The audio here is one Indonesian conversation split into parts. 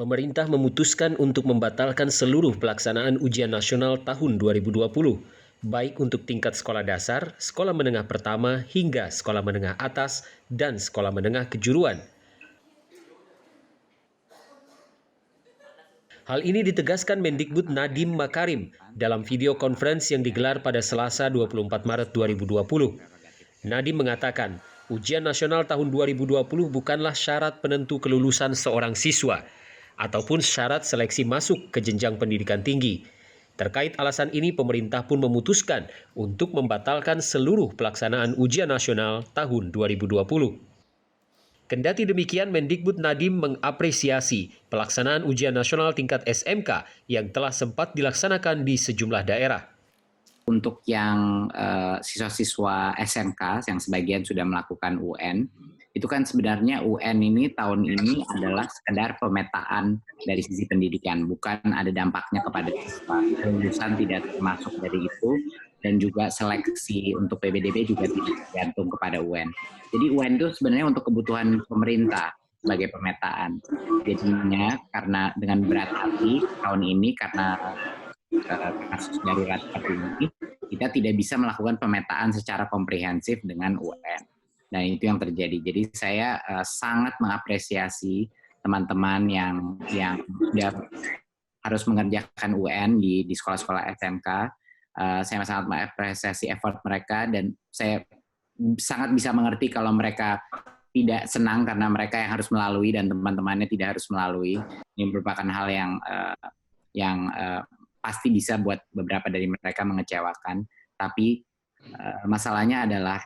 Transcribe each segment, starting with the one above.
Pemerintah memutuskan untuk membatalkan seluruh pelaksanaan ujian nasional tahun 2020, baik untuk tingkat sekolah dasar, sekolah menengah pertama, hingga sekolah menengah atas, dan sekolah menengah kejuruan. Hal ini ditegaskan Mendikbud Nadiem Makarim dalam video conference yang digelar pada Selasa 24 Maret 2020. Nadiem mengatakan, ujian nasional tahun 2020 bukanlah syarat penentu kelulusan seorang siswa ataupun syarat seleksi masuk ke jenjang pendidikan tinggi. Terkait alasan ini, pemerintah pun memutuskan untuk membatalkan seluruh pelaksanaan ujian nasional tahun 2020. Kendati demikian, Mendikbud Nadiem mengapresiasi pelaksanaan ujian nasional tingkat SMK yang telah sempat dilaksanakan di sejumlah daerah. Untuk yang siswa-siswa SMK yang sebagian sudah melakukan UN, itu kan sebenarnya UN ini tahun ini adalah sekedar pemetaan dari sisi pendidikan, bukan ada dampaknya kepada siswa. Kelulusan tidak termasuk dari itu, dan juga seleksi untuk PBDB juga tidak tergantung kepada UN. Jadi UN itu sebenarnya untuk kebutuhan pemerintah sebagai pemetaan. Jadinya karena dengan berat hati tahun ini karena kasus darurat seperti ini, kita tidak bisa melakukan pemetaan secara komprehensif dengan UN. Dan itu yang terjadi. Jadi saya sangat mengapresiasi teman-teman yang sudah harus mengerjakan UN di sekolah-sekolah SMK. Saya sangat mengapresiasi effort mereka dan saya sangat bisa mengerti kalau mereka tidak senang karena mereka yang harus melalui dan teman-temannya tidak harus melalui. Ini merupakan hal yang pasti bisa buat beberapa dari mereka mengecewakan. Tapi masalahnya adalah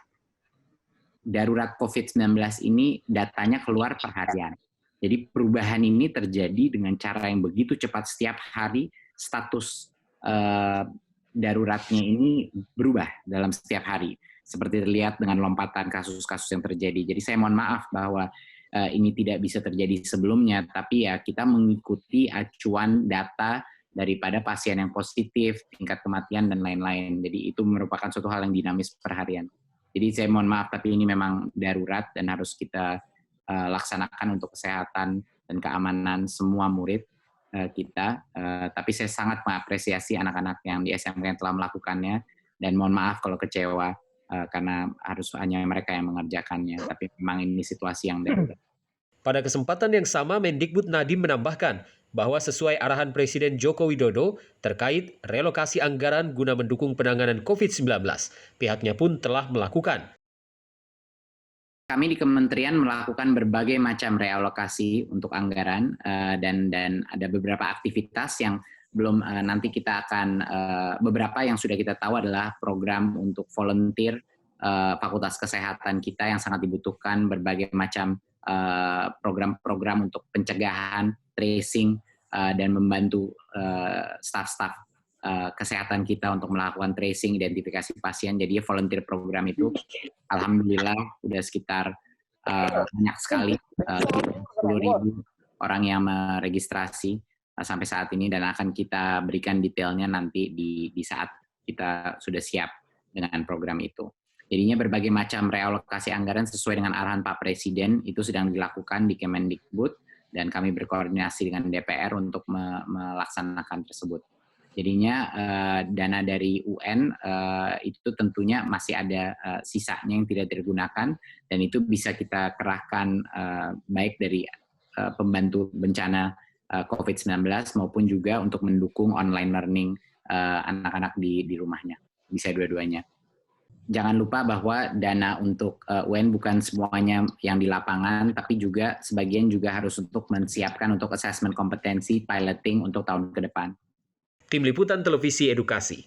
darurat COVID-19 ini datanya keluar per harian. Jadi perubahan ini terjadi dengan cara yang begitu cepat. Setiap hari status daruratnya ini berubah dalam setiap hari. Seperti terlihat dengan lompatan kasus-kasus yang terjadi. Jadi saya mohon maaf bahwa ini tidak bisa terjadi sebelumnya, tapi ya kita mengikuti acuan data daripada pasien yang positif, tingkat kematian, dan lain-lain. Jadi itu merupakan suatu hal yang dinamis per harian. Jadi saya mohon maaf, tapi ini memang darurat dan harus kita laksanakan untuk kesehatan dan keamanan semua murid kita. Tapi saya sangat mengapresiasi anak-anak yang di SMK yang telah melakukannya, dan mohon maaf kalau kecewa karena harus hanya mereka yang mengerjakannya. Tapi memang ini situasi yang darurat. Pada kesempatan yang sama, Mendikbud Nadiem menambahkan bahwa sesuai arahan Presiden Joko Widodo terkait relokasi anggaran guna mendukung penanganan COVID-19, pihaknya pun telah melakukan. Kami di Kementerian melakukan berbagai macam realokasi untuk anggaran dan ada beberapa aktivitas yang belum nanti kita akan, beberapa yang sudah kita tahu adalah program untuk volunteer Fakultas Kesehatan kita yang sangat dibutuhkan, berbagai macam program-program untuk pencegahan, tracing, dan membantu staf-staf kesehatan kita untuk melakukan tracing, identifikasi pasien. Jadi volunteer program itu alhamdulillah sudah sekitar banyak sekali 10.000 orang yang meregistrasi sampai saat ini, dan akan kita berikan detailnya nanti di saat kita sudah siap dengan program itu. Jadinya berbagai macam realokasi anggaran sesuai dengan arahan Pak Presiden itu sedang dilakukan di Kemendikbud, dan kami berkoordinasi dengan DPR untuk melaksanakan tersebut. Jadinya dana dari UN itu tentunya masih ada sisanya yang tidak digunakan, dan itu bisa kita kerahkan baik dari pembantu bencana COVID-19 maupun juga untuk mendukung online learning anak-anak di rumahnya. Bisa dua-duanya. Jangan lupa bahwa dana untuk UN bukan semuanya yang di lapangan, tapi juga sebagian juga harus untuk menyiapkan untuk assessment kompetensi, piloting untuk tahun ke depan. Tim Liputan Televisi Edukasi.